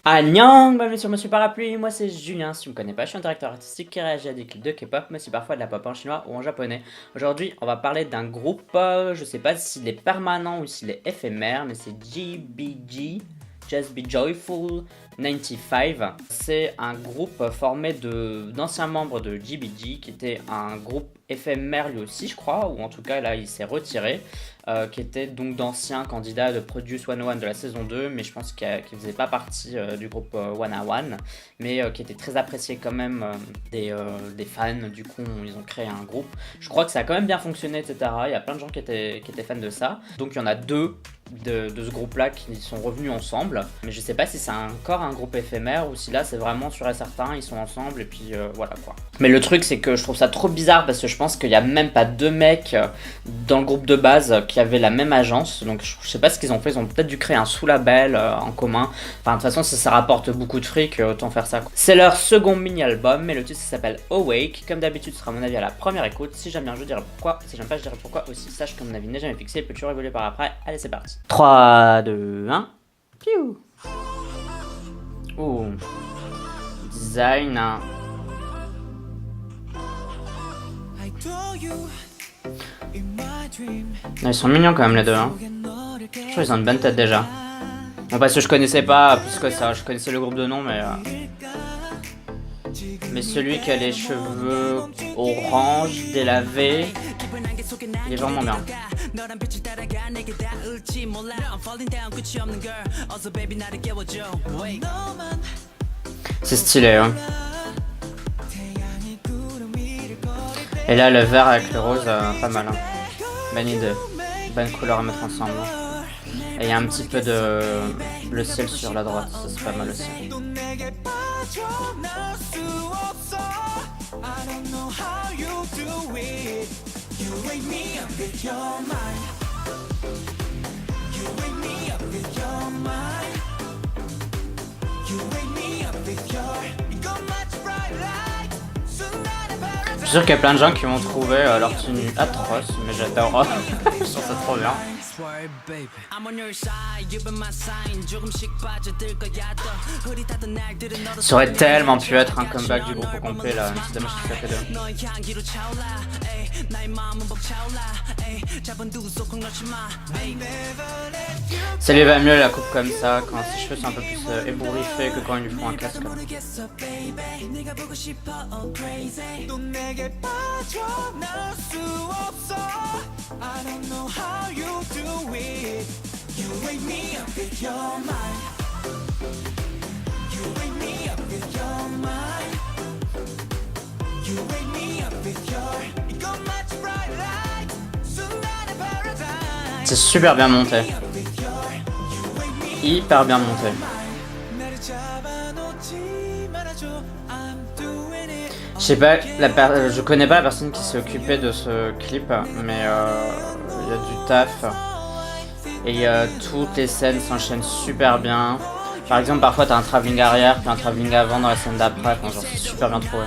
Annyeong, bienvenue sur Monsieur Parapluie, moi c'est Julien, si tu me connais pas, je suis un directeur artistique qui réagit à des clips de K-pop, mais aussi parfois de la pop en chinois ou en japonais. Aujourd'hui, on va parler d'un groupe, je sais pas s'il est permanent ou s'il est éphémère, mais c'est GBG, Just Be Joyful 95. C'est un groupe formé d'anciens membres de GBG, qui était un groupe éphémère lui aussi je crois, ou en tout cas là il s'est retiré, qui était donc d'anciens candidats de Produce 101 de la saison 2, mais je pense qu'il ne faisait pas partie du groupe 101, mais qui était très apprécié quand même des fans. Du coup ils ont créé un groupe, je crois que ça a quand même bien fonctionné, etc. Il y a plein de gens qui étaient fans de ça, donc il y en a deux de ce groupe là qui sont revenus ensemble, mais je sais pas si c'est encore un groupe éphémère ou si là c'est vraiment sûr et certain ils sont ensemble et puis voilà quoi. Mais le truc c'est que je trouve ça trop bizarre parce que je pense qu'il y a même pas deux mecs dans le groupe de base qui avaient la même agence, donc je sais pas ce qu'ils ont fait, ils ont peut-être dû créer un sous-label en commun. Enfin de toute façon si ça rapporte beaucoup de fric, autant faire ça quoi. C'est leur second mini-album, mais le titre ça s'appelle Awake. Comme d'habitude ce sera à mon avis à la première écoute, si j'aime bien je dirai pourquoi, si j'aime pas je dirai pourquoi aussi. Sache que mon avis n'est jamais fixé, il peut toujours évoluer par après. Allez c'est parti. 3, 2, 1. Piou. Ouh. Design. Ils sont mignons quand même les deux. Hein. Je trouve qu'ils ont une bonne tête déjà. Bon parce que je connaissais pas plus que ça, je connaissais le groupe de nom mais celui qui a les cheveux orange, délavés, il est vraiment bien. C'est stylé hein. Et là le vert avec le rose, pas mal hein. Bonne idée, bonne couleur à mettre ensemble. Et il y a un petit peu de bleu ciel sur la droite, ça c'est pas mal aussi. Je suis sûr qu'il y a plein de gens qui vont trouver leur tenue atroce, mais j'adore. Je trouve ça trop bien. Ça aurait tellement pu être un comeback du groupe au complet là, même si dommage qu'il fait que deux. Ça lui va mieux la coupe comme ça, quand ses cheveux sont un peu plus ébouriffés que quand ils lui font un casque. C'est super bien monté. Hyper bien monté. Je sais pas, je connais pas la personne qui s'est occupée de ce clip, mais il y a du taf. Et toutes les scènes s'enchaînent super bien. Par exemple, parfois t'as un travelling arrière, puis un travelling avant dans la scène d'après. Enfin, genre, c'est super bien trouvé.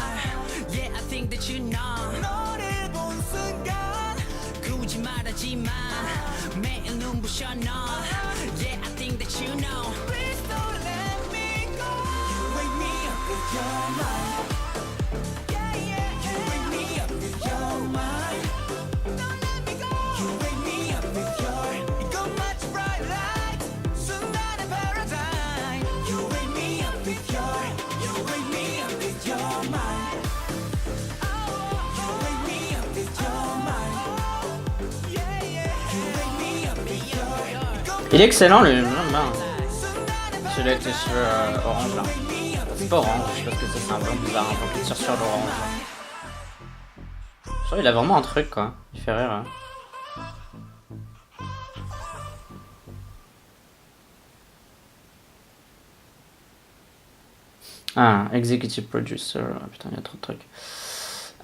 Il est excellent le j'aime bien. Celui avec les cheveux orange là. C'est pas orange, je sais pas ce que c'est un blanc bizarre, un blanc qui tire sur l'orange. Je trouve il a vraiment un truc quoi, il fait rire. Hein. Ah, executive producer, putain il y a trop de trucs.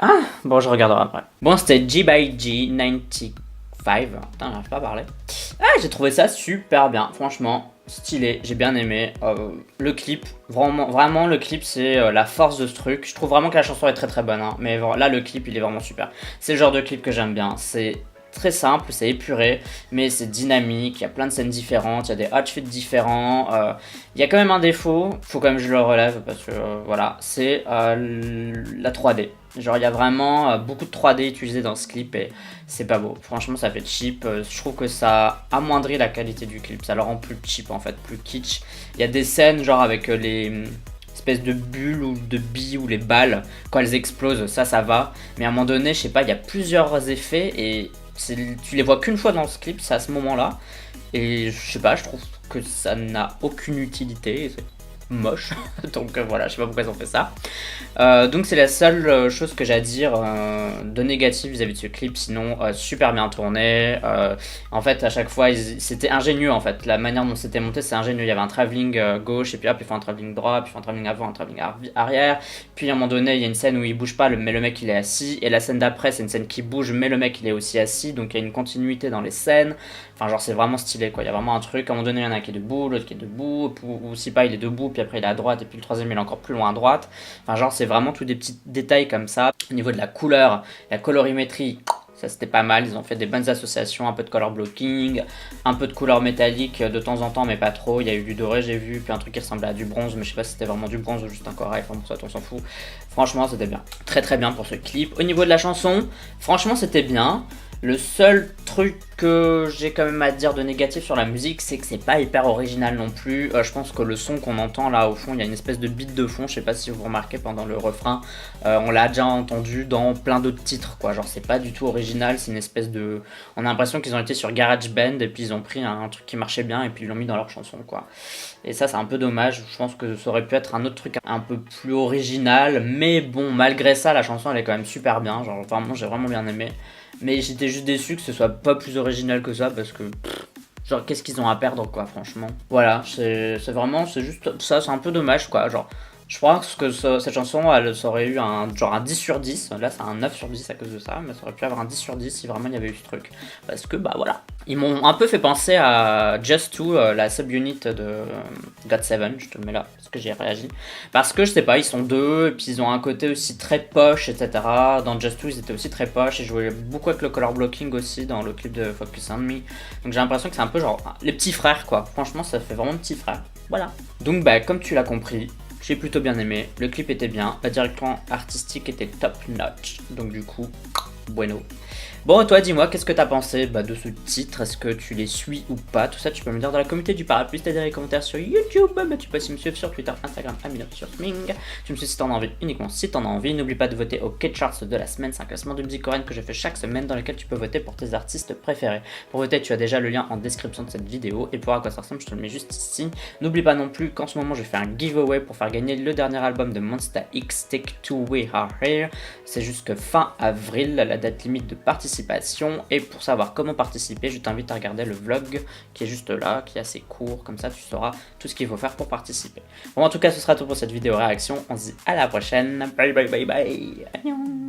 Ah, bon je regarderai après. Bon c'était GBG 95. Putain, j'arrive pas à parler. Ah, j'ai trouvé ça super bien, franchement, stylé, j'ai bien aimé. Le clip, vraiment le clip, c'est la force de ce truc. Je trouve vraiment que la chanson est très très bonne, hein, mais là le clip il est vraiment super. C'est le genre de clip que j'aime bien, c'est très simple, c'est épuré, mais c'est dynamique, il y a plein de scènes différentes, il y a des outfits différents. Il y a quand même un défaut, faut quand même que je le relève parce que voilà, c'est la 3D. Genre il y a vraiment beaucoup de 3D utilisé dans ce clip et c'est pas beau. Franchement ça fait cheap, je trouve que ça amoindrit la qualité du clip, ça le rend plus cheap en fait, plus kitsch. Il y a des scènes genre avec les espèces de bulles ou de billes ou les balles quand elles explosent, ça va. Mais à un moment donné, je sais pas, il y a plusieurs effets et tu les vois qu'une fois dans ce clip, c'est à ce moment-là. Et je sais pas, je trouve que ça n'a aucune utilité. C'est moche. Donc voilà, je sais pas pourquoi ils ont fait ça. Donc c'est la seule chose que j'ai à dire de négatif vis-à-vis de ce clip. Sinon, super bien tourné. En fait, à chaque fois, c'était ingénieux en fait. La manière dont c'était monté, c'est ingénieux. Il y avait un travelling gauche, et puis hop, il fait un travelling droit, puis il fait un travelling avant, un travelling arrière. Puis à un moment donné, il y a une scène où il bouge pas, mais le mec il est assis. Et la scène d'après, c'est une scène qui bouge, mais le mec il est aussi assis. Donc il y a une continuité dans les scènes. Enfin, genre, c'est vraiment stylé quoi. Il y a vraiment un truc. À un moment donné, il y en a un qui est debout, l'autre qui est debout. Ou si pas, il est debout, puis après il est à droite, et puis le troisième il est encore plus loin à droite. Enfin, genre, c'est vraiment tous des petits détails comme ça. Au niveau de la couleur, la colorimétrie, ça c'était pas mal. Ils ont fait des bonnes associations, un peu de color blocking, un peu de couleur métallique de temps en temps, mais pas trop. Il y a eu du doré, j'ai vu, puis un truc qui ressemblait à du bronze, mais je sais pas si c'était vraiment du bronze ou juste un corail. Enfin, pour ça, on s'en fout. Franchement, c'était bien. Très très bien pour ce clip. Au niveau de la chanson, franchement, c'était bien. Le seul truc que j'ai quand même à dire de négatif sur la musique, c'est que c'est pas hyper original non plus. Je pense que le son qu'on entend là au fond, il y a une espèce de beat de fond, je sais pas si vous remarquez pendant le refrain, on l'a déjà entendu dans plein d'autres titres quoi, genre c'est pas du tout original, c'est une espèce de... On a l'impression qu'ils ont été sur GarageBand et puis ils ont pris un truc qui marchait bien et puis ils l'ont mis dans leur chanson quoi. Et ça c'est un peu dommage, je pense que ça aurait pu être un autre truc un peu plus original, mais bon malgré ça la chanson elle est quand même super bien, genre vraiment j'ai vraiment bien aimé. Mais j'étais juste déçu que ce soit pas plus original que ça parce que genre qu'est-ce qu'ils ont à perdre quoi franchement. Voilà, c'est vraiment c'est juste ça, c'est un peu dommage quoi, genre je pense que cette chanson elle aurait eu un 10 sur 10, là c'est un 9 sur 10 à cause de ça, mais ça aurait pu avoir un 10 sur 10 si vraiment il y avait eu ce truc. Parce que bah voilà. Ils m'ont un peu fait penser à Just 2, la subunit de GOT7, je te le mets là parce que j'ai réagi. Parce que je sais pas, ils sont deux, et puis ils ont un côté aussi très poche, etc. Dans Just 2 ils étaient aussi très poche, et je jouais beaucoup avec le color blocking aussi dans le clip de Focus on Me. Donc j'ai l'impression que c'est un peu genre les petits frères quoi, franchement ça fait vraiment petit frère. Voilà. Donc bah comme tu l'as compris, j'ai plutôt bien aimé, le clip était bien, la direction artistique était top notch, donc du coup, bueno. Bon, toi, dis-moi, qu'est-ce que t'as pensé de ce titre? Est-ce que tu les suis ou pas? Tout ça, tu peux me dire dans la communauté du parapluie, t'as des commentaires sur YouTube, mais tu peux aussi me suivre sur Twitter, Instagram, Amino sur Sming. Tu me suis si t'en as envie, uniquement si t'en as envie. N'oublie pas de voter au K-Charts de la semaine, c'est un classement de musique coréenne que je fais chaque semaine dans lequel tu peux voter pour tes artistes préférés. Pour voter, tu as déjà le lien en description de cette vidéo, et pour à quoi ça ressemble, je te le mets juste ici. N'oublie pas non plus qu'en ce moment, je fais un giveaway pour faire gagner le dernier album de Monsta X, Take Two We Are Here. C'est jusque fin avril, la date limite de participation. Et pour savoir comment participer, je t'invite à regarder le vlog qui est juste là, qui est assez court, comme ça tu sauras tout ce qu'il faut faire pour participer. Bon, en tout cas, ce sera tout pour cette vidéo réaction. On se dit à la prochaine. Bye bye bye bye. Annyeong.